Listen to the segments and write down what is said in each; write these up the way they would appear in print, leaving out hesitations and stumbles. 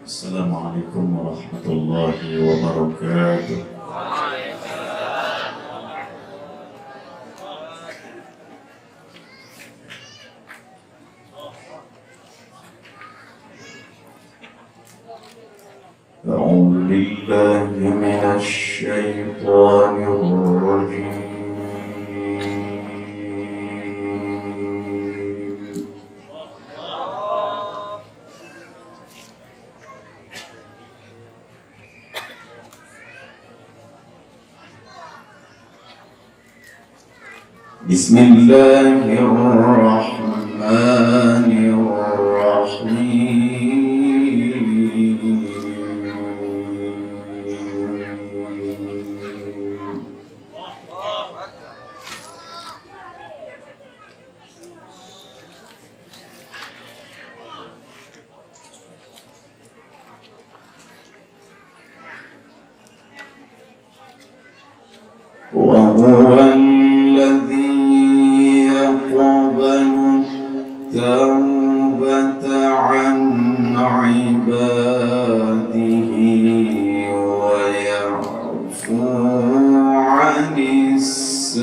السلام عليكم ورحمة الله وبركاته. أعوذ بالله من الشيطان الرجيم. بسم الله الرحمن الرحيم. وهو الذي يقبل التوبة عن عباده ويعفو عن السيئات.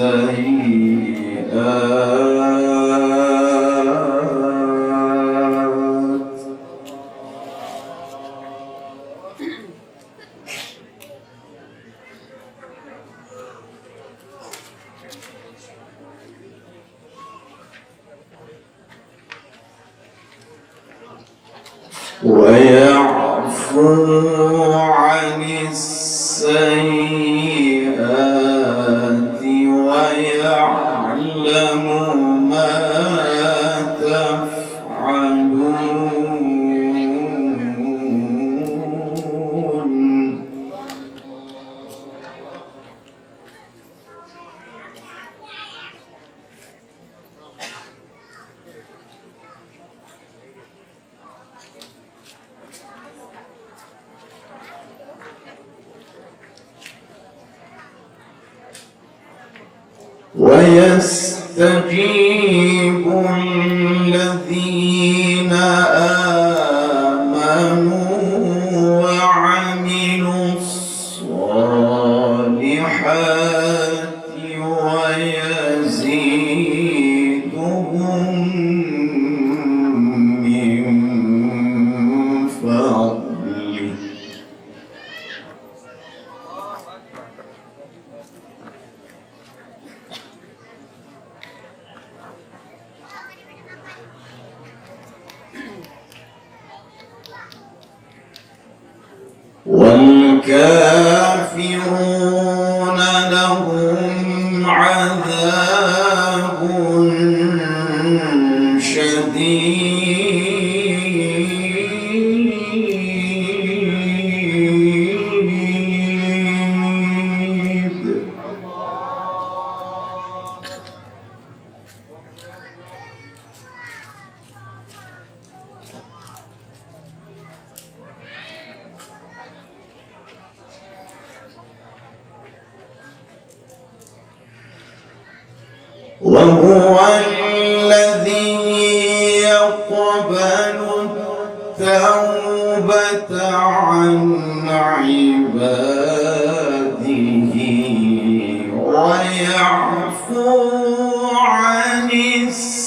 ويعفو عن السيئات ويعلم ما تفعلون. ويستجيب الذين آمنوا وعملوا الصالحات ويزيدهم من فضله. والكافرون لهم عذاب شديد. وهو الذي يقبل التوبة عن عباده ويعفو عن السيئات.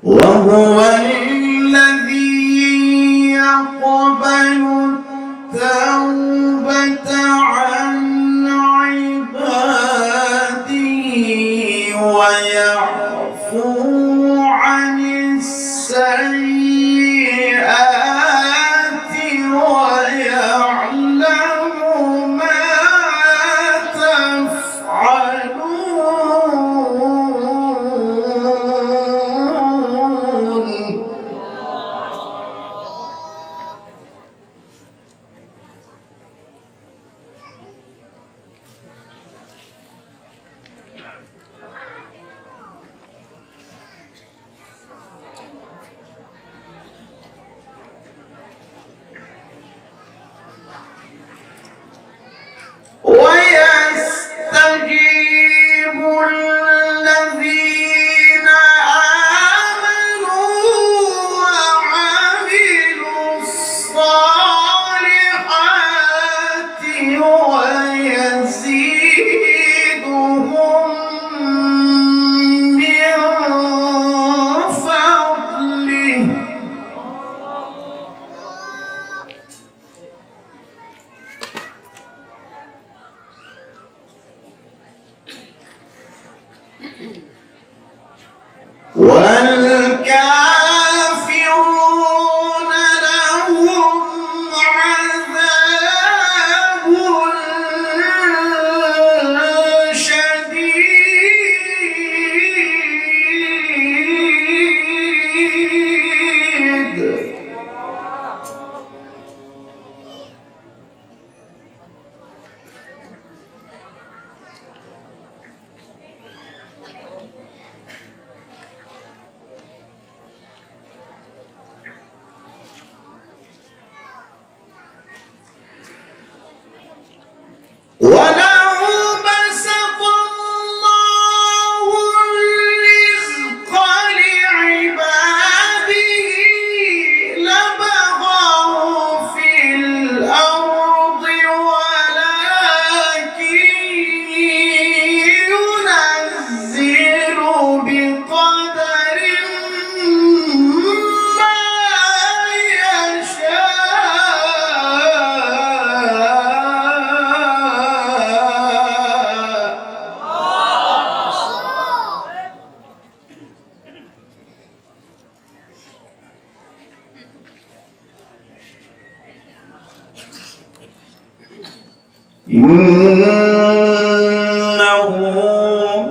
وهو الذي يقبل التوبة عن عباده ويعفو عن السيئات ويعلم ما تفعلون. ويزيدهم من فضله والكافرون لهم عذاب شديد ولو بسط الله الرزق لعباده لبغوا في الأرض ولكن ينزل بقدر ما إنه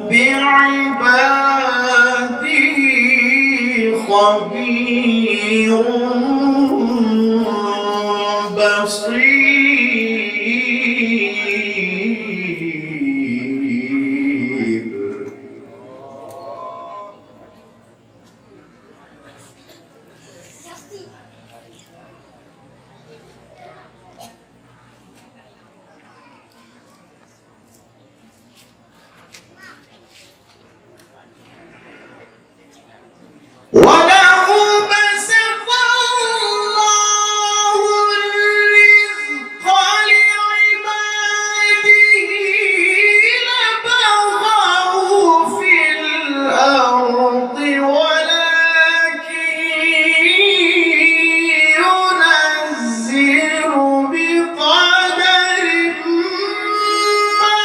بعباده خبير بصير ولو بسط الله الرزق لعباده لبغوا في الأرض ولكن ينزل بقدر ما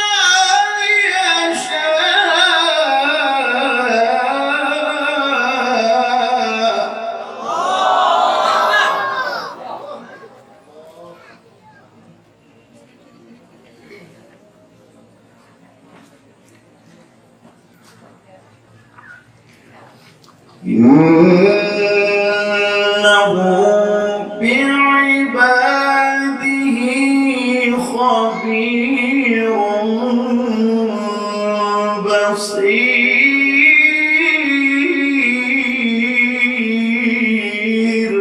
إنه بعباده خبير بصير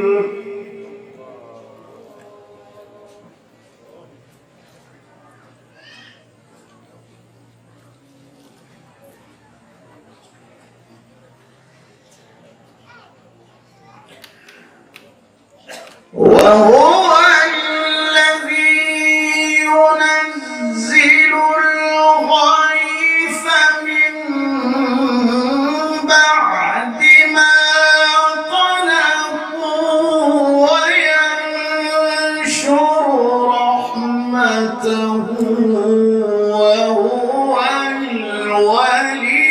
وهو الذي ينزل الغيث من بعد ما قنطوا وينشر رحمته وهو الولي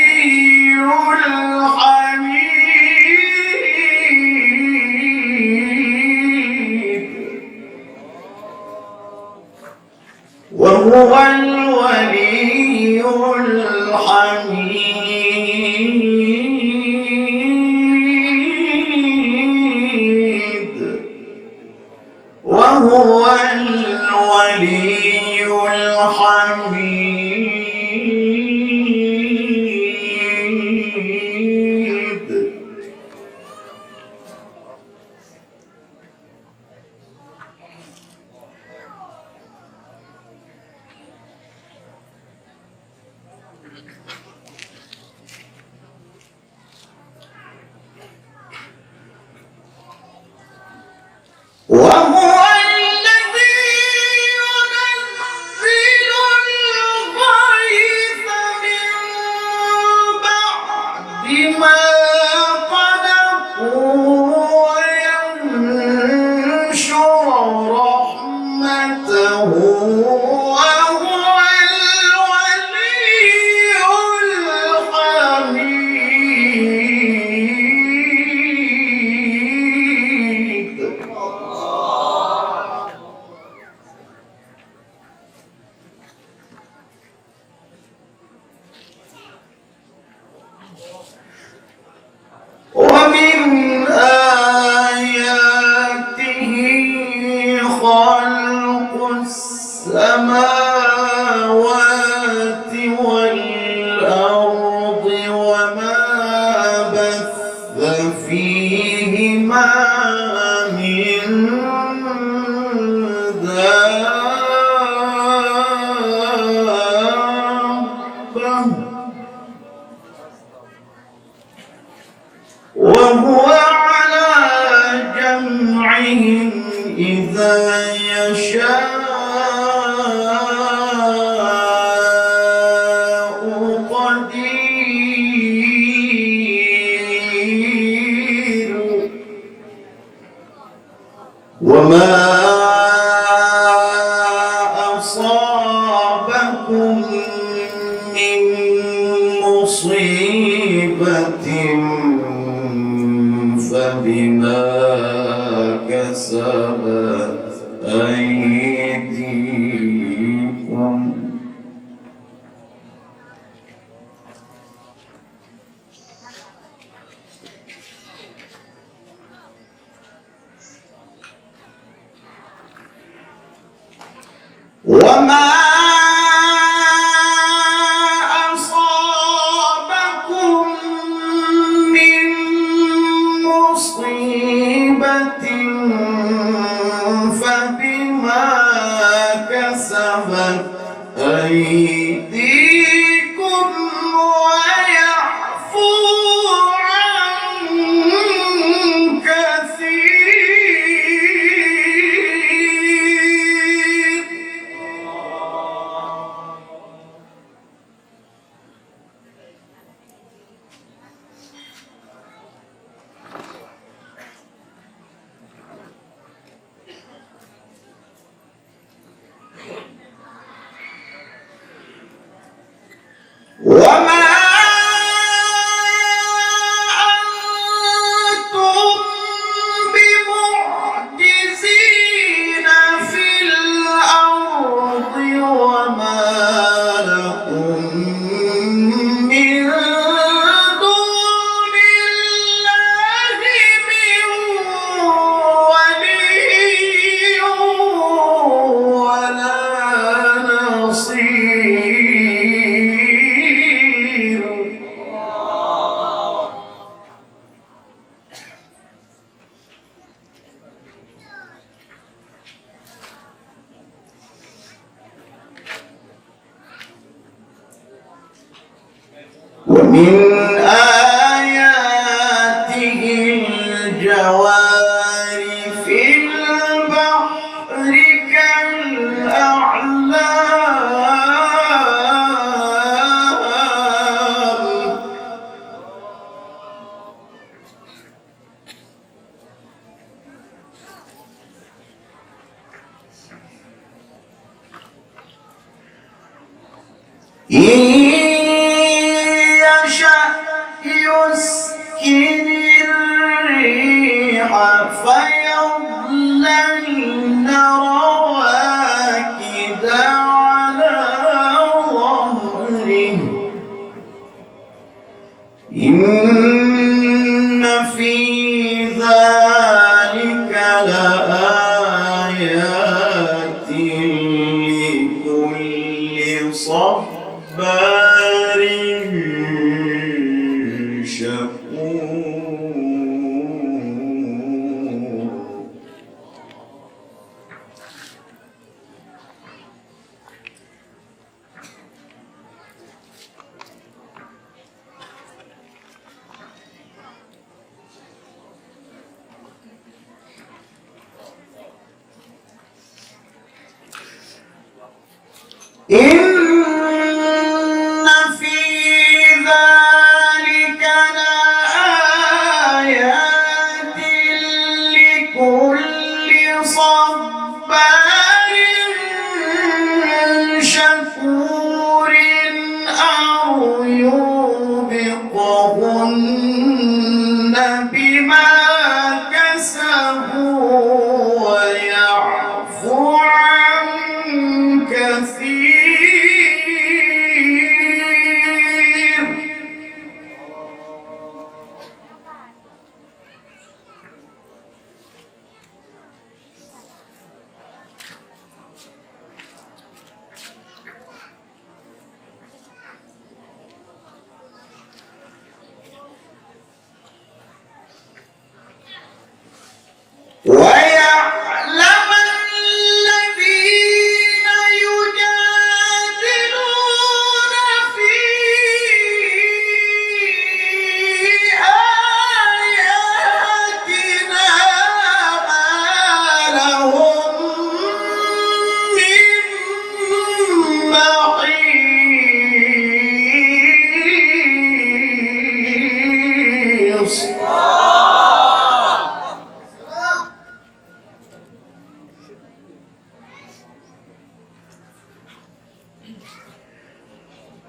وهو الولي الحميد وهو الولي الحميد ومن آياته خلق السماوات والأرض وما بث فيهما من دابة وهو على جمعهم إذا يشاء قدير وما أصابكم من مصيبة فبما كسبت أيديكم وما أصابكم من مصيبة فبما كسبت أيديكم ويعفو عن كثير وما أنتم بمعجزين في الأرض وما لكم من دون الله من ولي ولا نصير ومن آياته الجوار في البحر كالأعلام إن يشأ يسكن الريح فيظللن رواكد على ظهره إن في ذلك لآيات لكل صبار شكور إن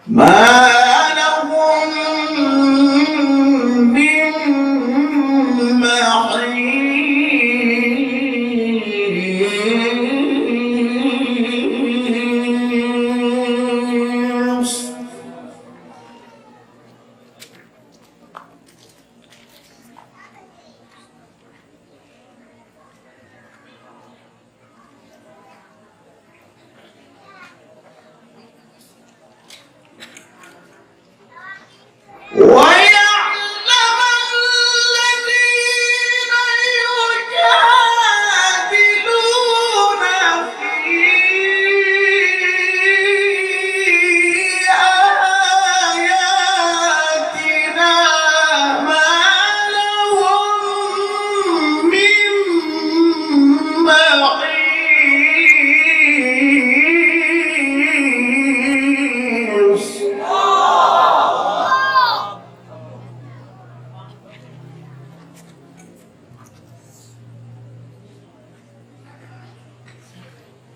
ما لهم من محيص ويعلم الذين يجادلون في آياتنا ما لهم من محيص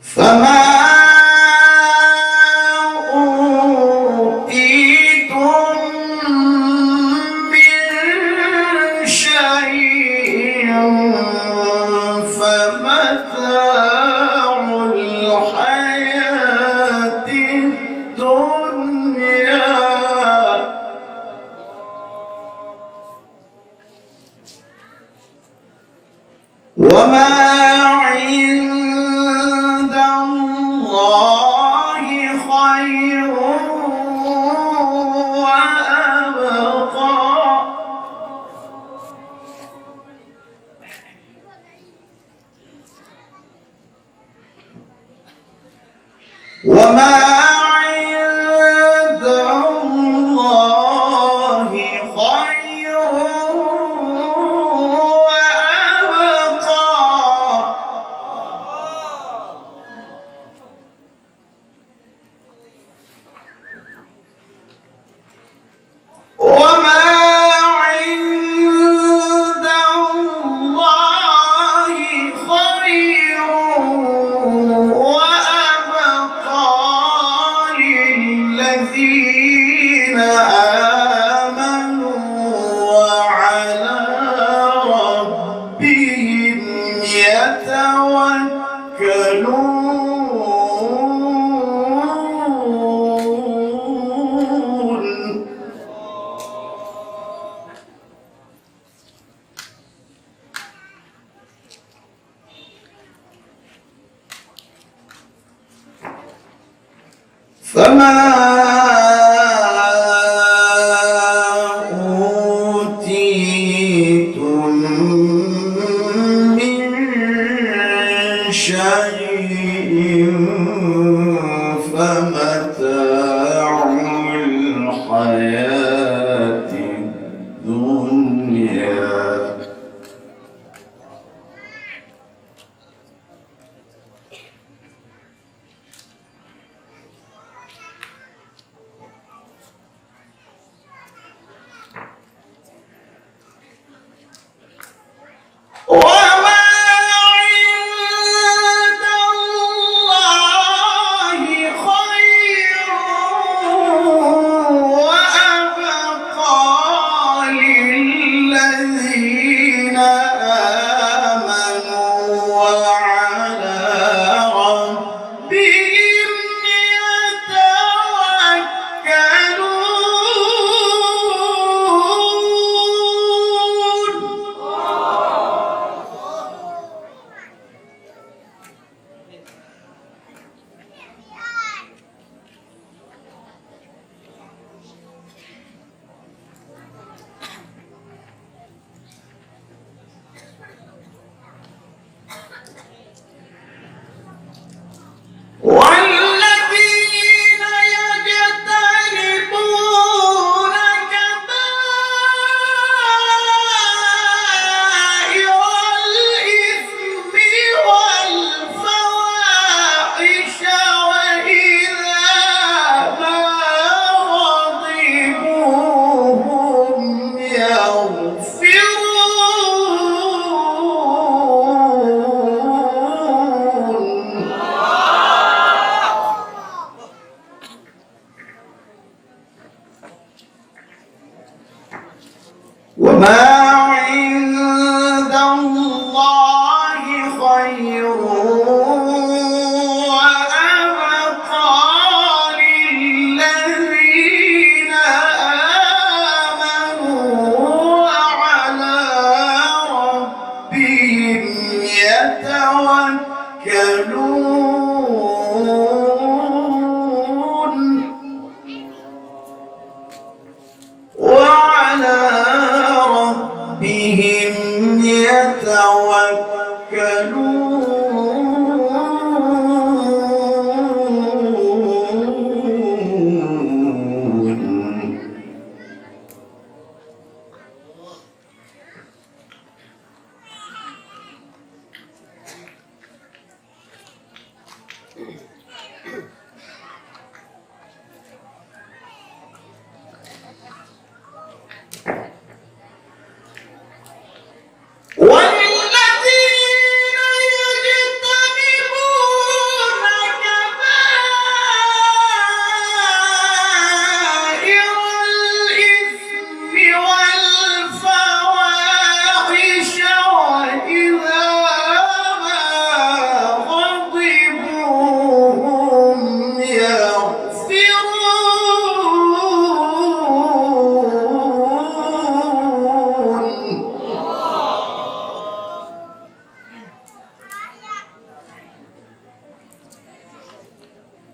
فما أوتيتم من شيء فمتاع الحياة الدنيا وما عند الله خير وأبقى وما عند الله خير وما عند الله خير وأبقى للذين آمنوا وعلى ربهم يتوكلون فما أوتيتم من شيء فمتاع الحياة الدنيا وما عند الله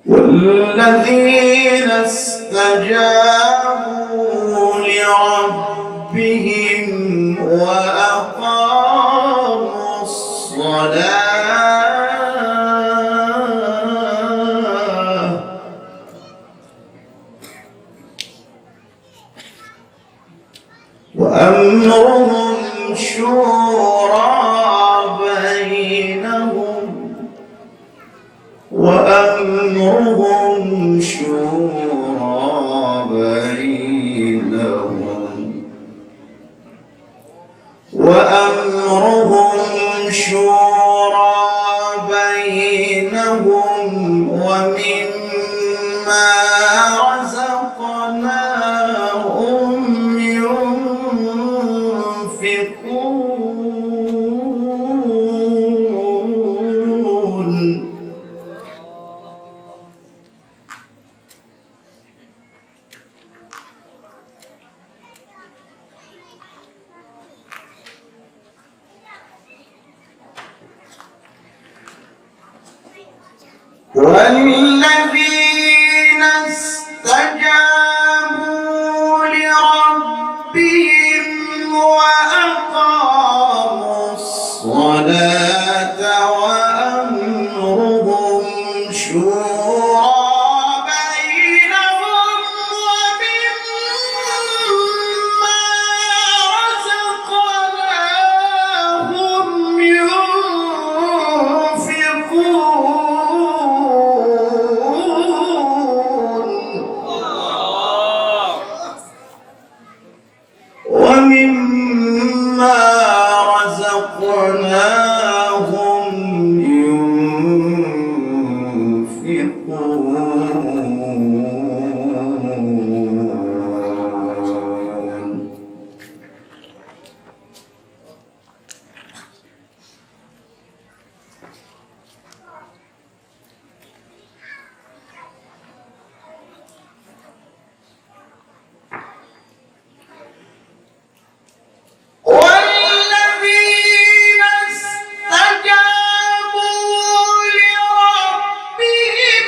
والذين استجابوا لربهم وأقاموا الصلاة وأمرهم شورى بينهم وأمرهم شورى بينهم وأمرهم شورى بينهم ومما رزقناهم ينفقون والذين استجابوا لربهم وأقاموا الصلاة وأمرهم شورى بينهم ومما رزقناهم ومما رزقناهم ينفقون والذين استجابوا لربهم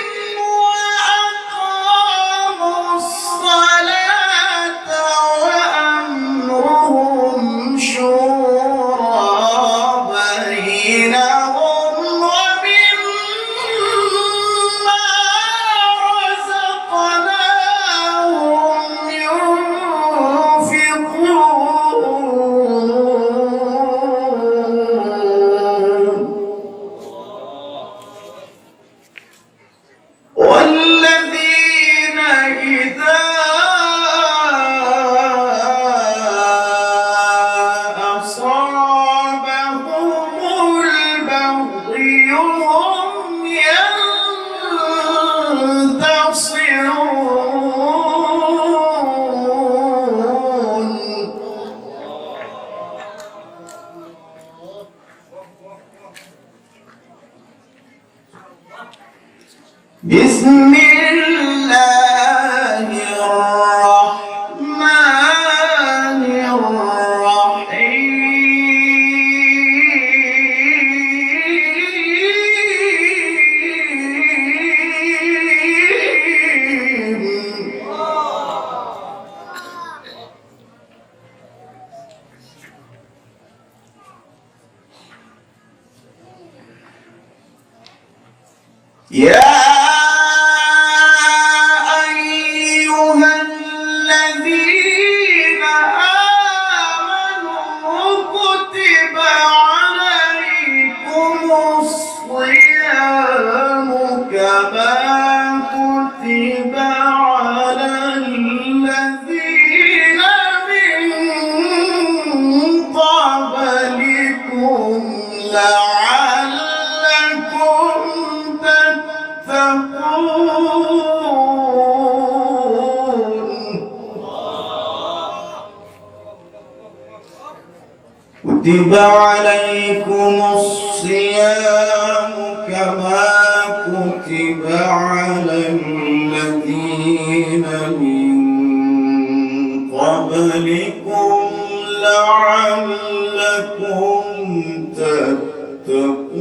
وأقاموا الصلاة وأمرهم شورى بينهم ومما رزقناهم والذين إذا أصابهم البغي هم ينتصرون بسم الله الرحمن الرحيم يا أيها الذين آمنوا كتب عليكم الصيام كما كتب على الذين من قبلكم لعلكم تتقون كتب عليكم الصيام كما كتب على الذين من قبلكم لعلكم تتقون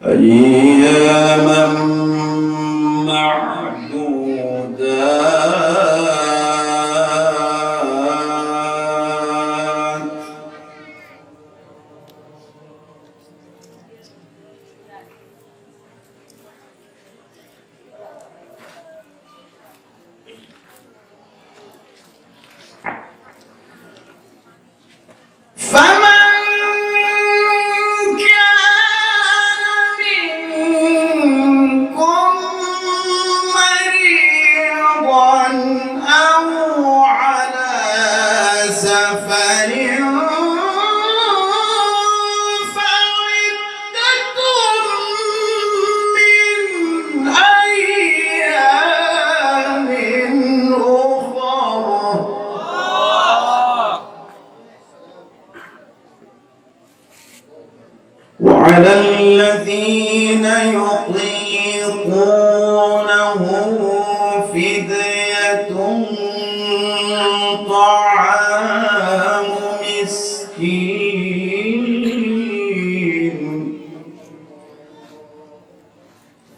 أياما معدودات. وعلى الذين يطيقونه فدية طعام مسكين،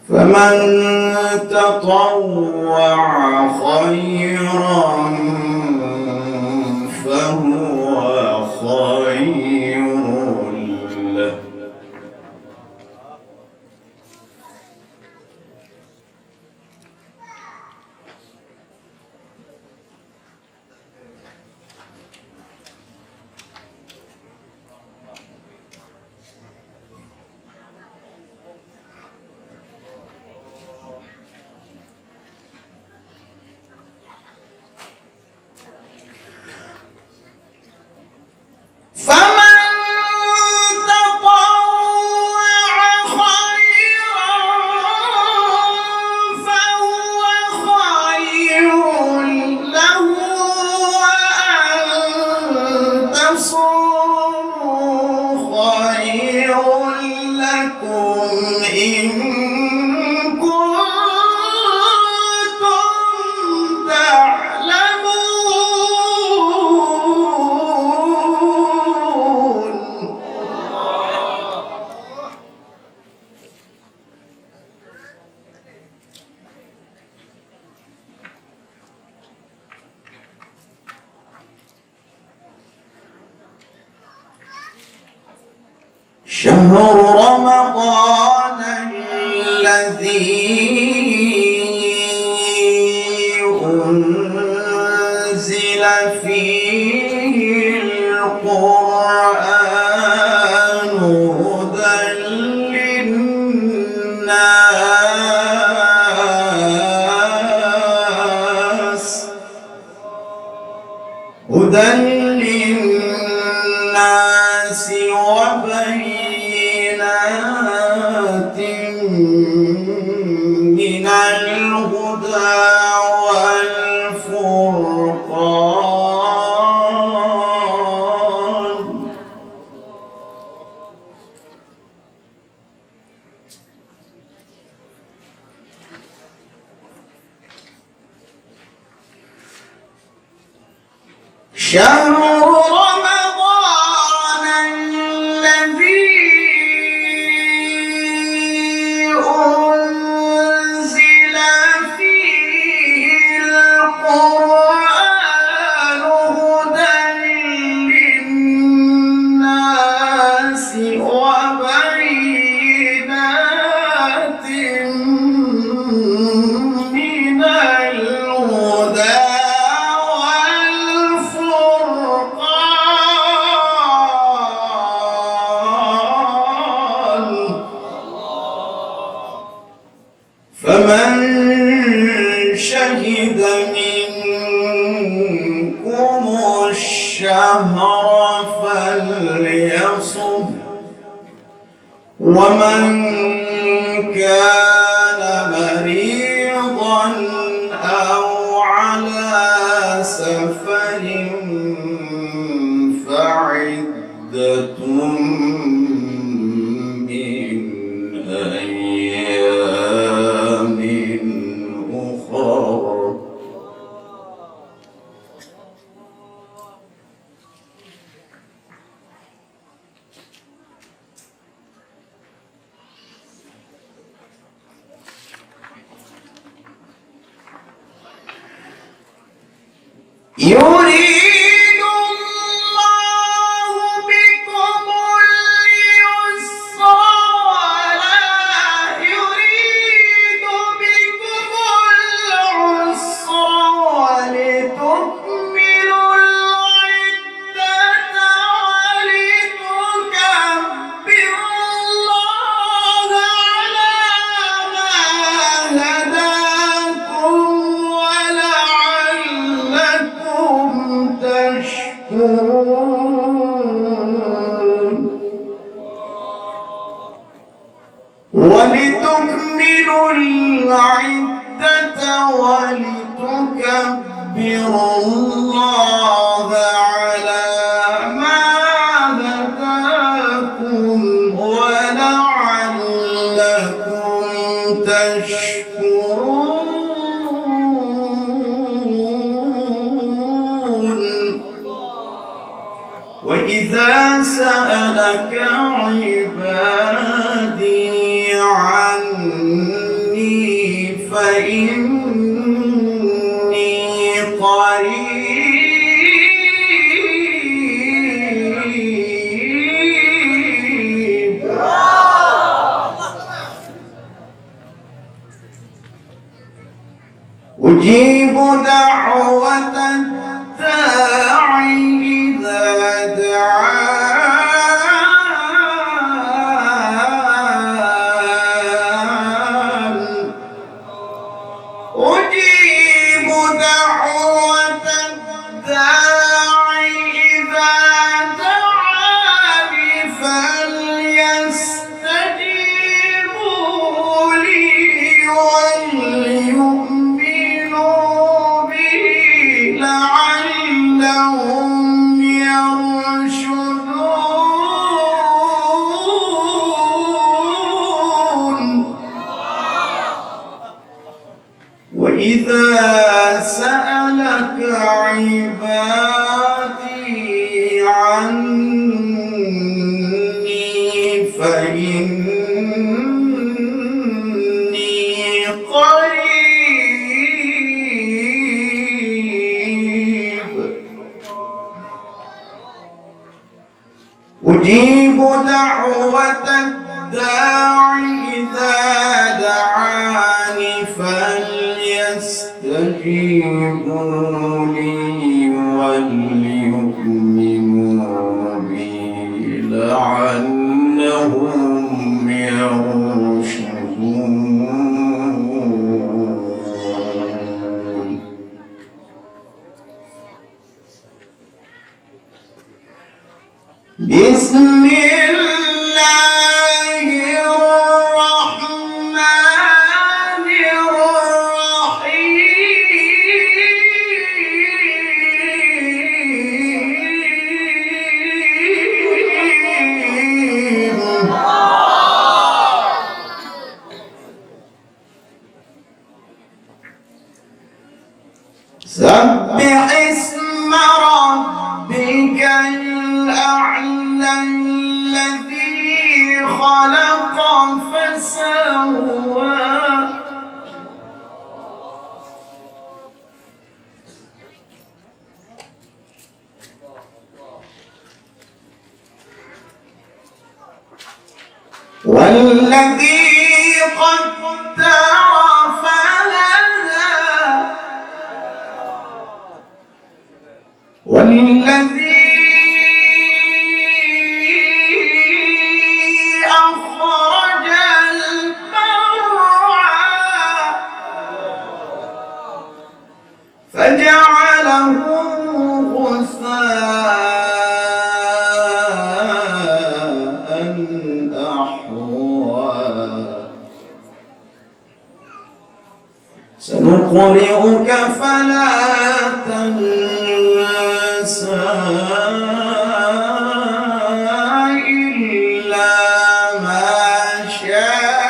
فمن تطوع خيرا فهو خير له. شهر رمضان الذي أنزل فيه القرآن هدى للناس وبينات من الهدى والفرقان. شهر رمضان الذي أنزل فيه القرآن هدى للناس وبينات من الهدى فمن شهد منكم الشهر فليصم، ومن كان مريضا أو على سفر فعدة من أيام أخر. يريد الله بكم اليسر ولا يريد بكم العسر ولتكملوا العدة ولتكبروا الله على ما هداكم ولعلكم تشكرون ولتكملوا العدة ولتكبروا الله على ما هداكم ولعلكم تشكرون وإذا سألك عبادي عني فإني قريب أجيب دعوة الداعي إذا دعان أجيب دعوة الداعي إذا دعان فليستجيبوا لي وليؤمنوا بي لعلهم يرشدون وإذا سألك عبادي عني فإني قريب أجيب دعوة الداعي إذا دعان فليستجيبوا لي وليؤمنوا بي لعلهم يرشدون بسم الله الرحمن الرحيم سبح اسم ربك الأعلى الذي خلق فسوى والذي قدر فهدى والذي أخرج المرعى فجعله غثاء أحوى سنقرئك فلا تنسى إلا ما شاء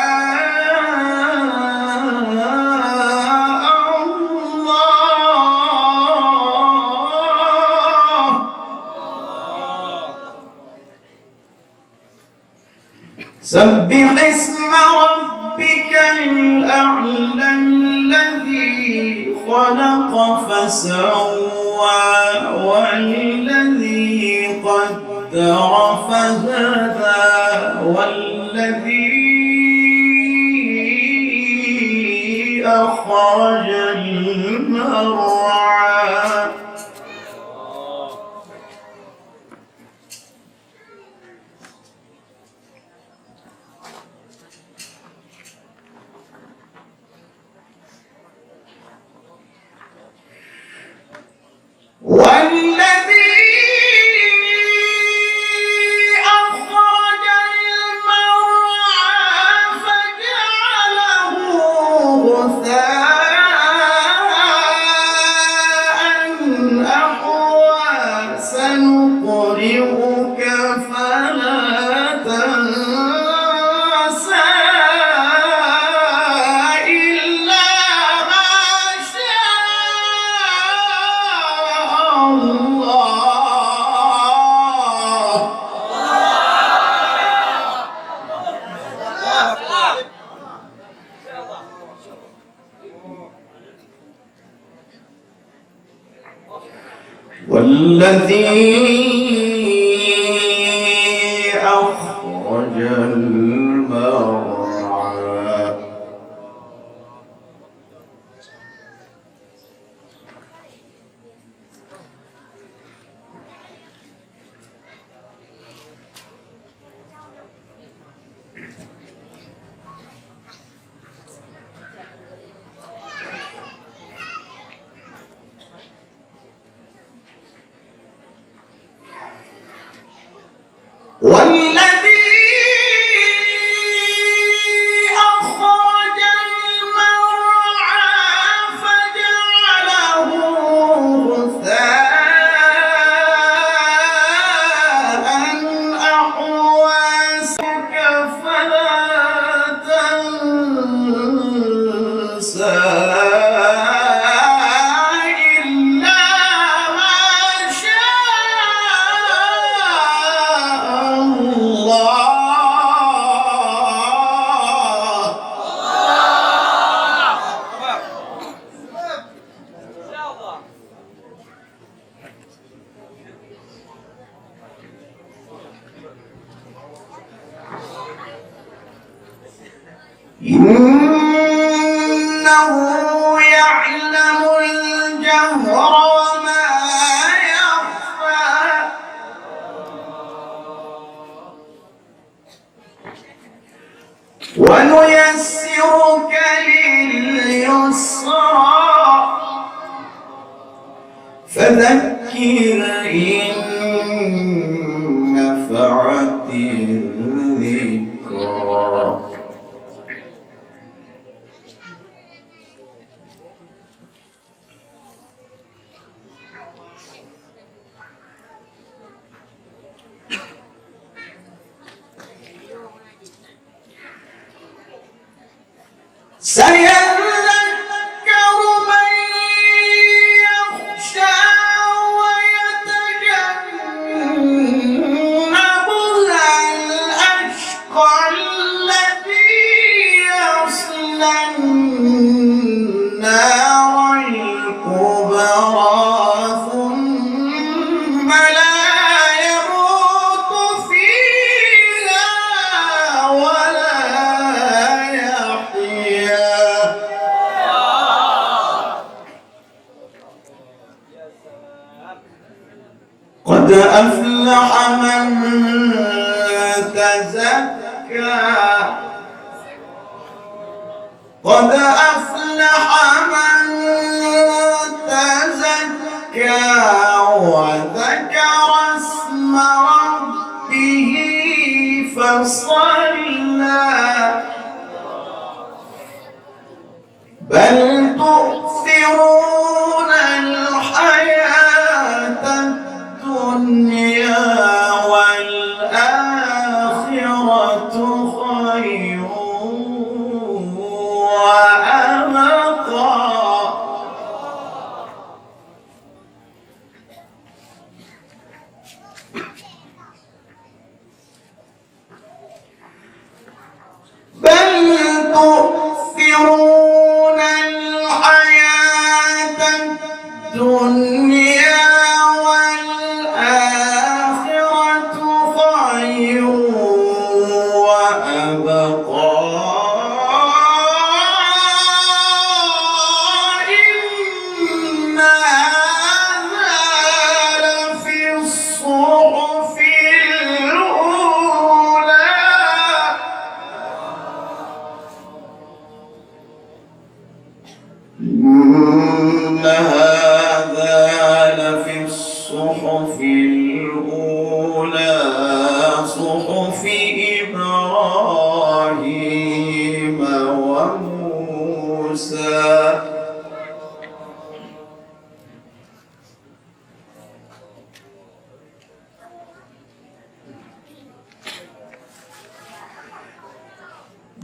الله سبح اسم ربك الأعلى الذي خلق فسوى والذي قدر فهدى والذي أخرج المرعى والذي أخرج المرعى فجعله غثاء أحوى سنقرئك فلا تنسى إلا ما شاء الله. والذي أخرج المرعى والذي أخرج المرعى فجعله غثاء أحوى فلا تنسى إلا ما شاء الله. إنه يعلم الجهر وما يخفى ونيسرك لليسرى فذكر إن نفعت الذكرى. سيذكر من يخشى ويتجنبها الأشقى الذي يصلى النار الكبرى ثم لا يموت فيها ولا يحيا. قد أفلح من تزكى قد أفلح من تزكى وذكر اسم ربه فصلى بل تؤثرون الحياة الدنيا والآخرة خير وأبقى. بل تؤثرون الحياة الدنيا إن هذا لفي الصحف الأولى صحف إبراهيم وموسى.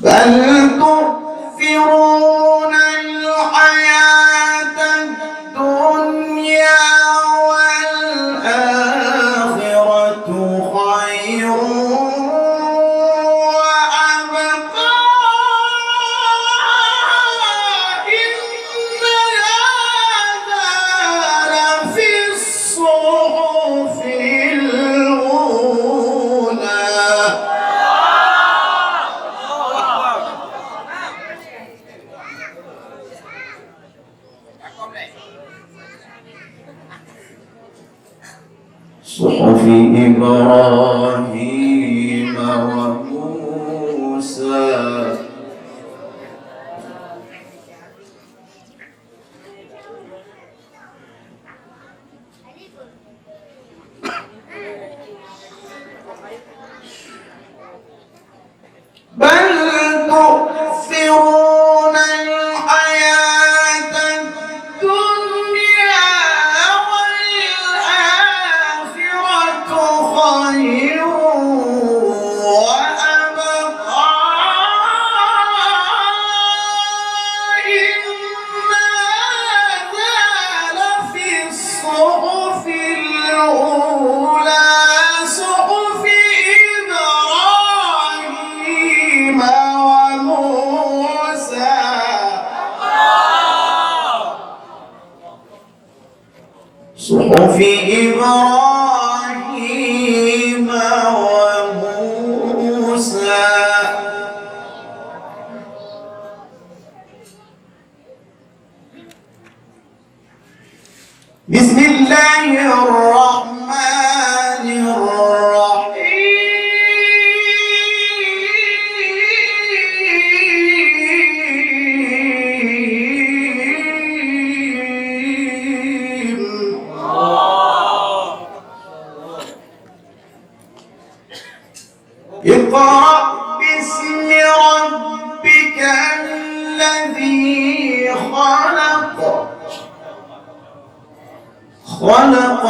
بل تؤثرون الحياة الدنيا والآخرة خير وأبقى إن هذا لفي الصحف الأولى. صحف إبراهيم وموسى. بل تؤثرون الحياة الدنيا والآخرة خير وأبقى إن هذا لفي الصحف الأولى صحف إبراهيم وموسى. صحف إبراهيم وموسى. بسم الله الرحمن الرحيم. اقرأ باسم ربك الذي خلق. خلق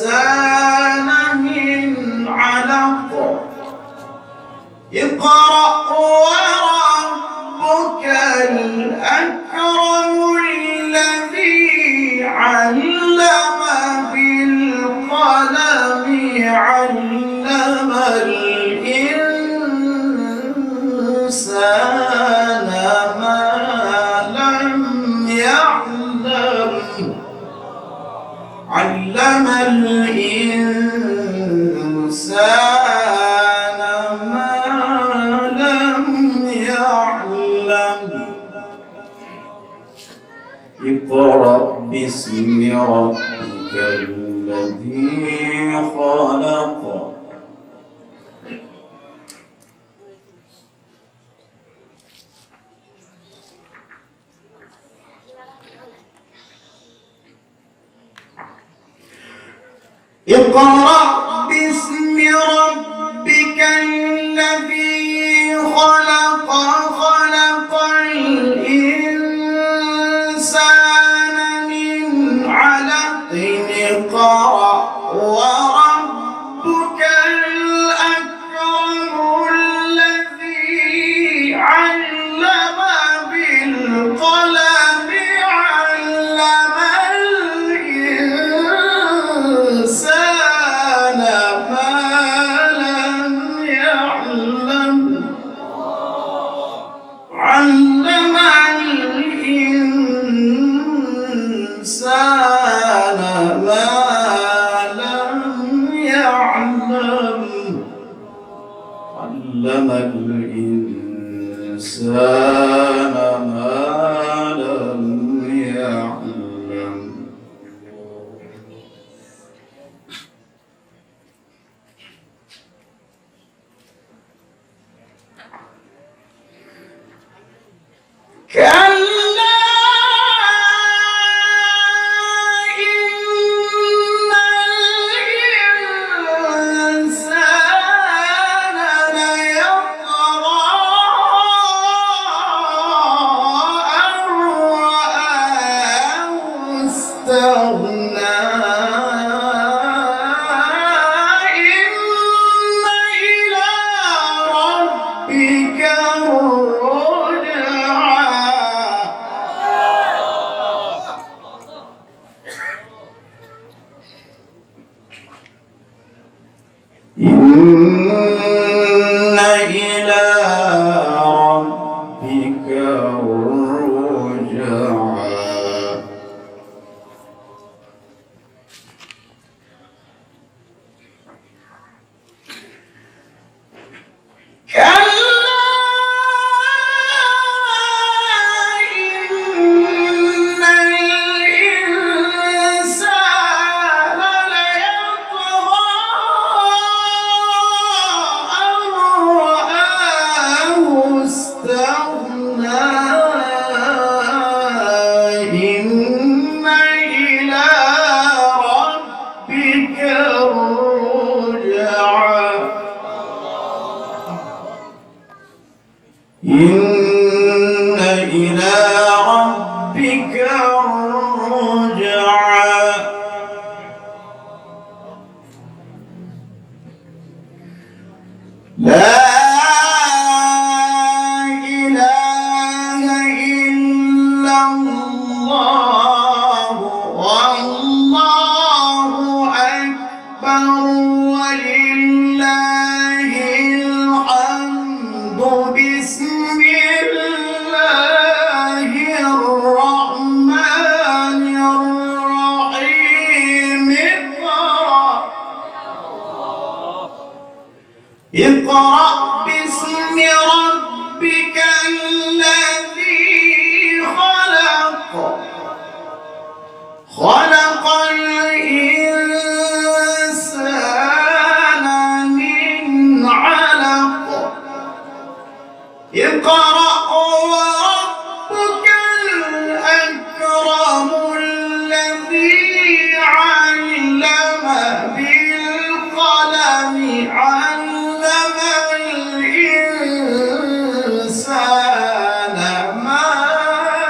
الإنسان من علق. اقرأ وربك الأكرم الذي علم بالقلم علم الإنسان ما لم يعلم. علم الإنسان ما لم يعلم. اقرأ باسم ربك الذي خلق. اقرأ باسم ربك الذي خلق. خلق الإنسان من علق. اقرأ وربك الأكرم الذي علم بالقلم علم الإنسان علم الإنسان ما لم يعلم كلا إن الإنسان ليطغى أن رآه استغنى إن إلى ربك إن إلى ربك الرجعى إن إلى ربك الرجعى لا إله إلا الله والله أكبر ولله الحمد بسم الله الرحمن الرحيم اقرأ باسم ربك الذي خلق خلق الإنسان من علق اقرأ وربك الأكرم الذي علم بالقلم علم الإنسان ما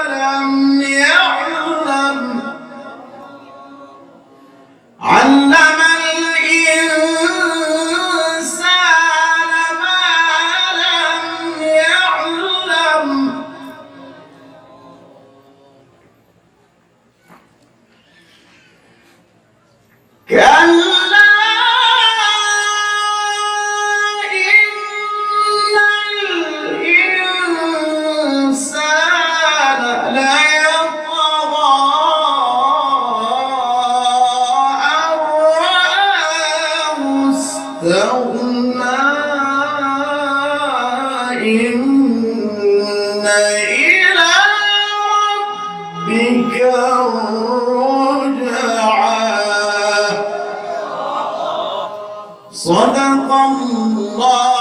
لم يعلم علم الإنسان ما لم يعلم كلا إن الإنسان ليطغى أن رآه استغنى إن إلى ربك الرجعى صدق الله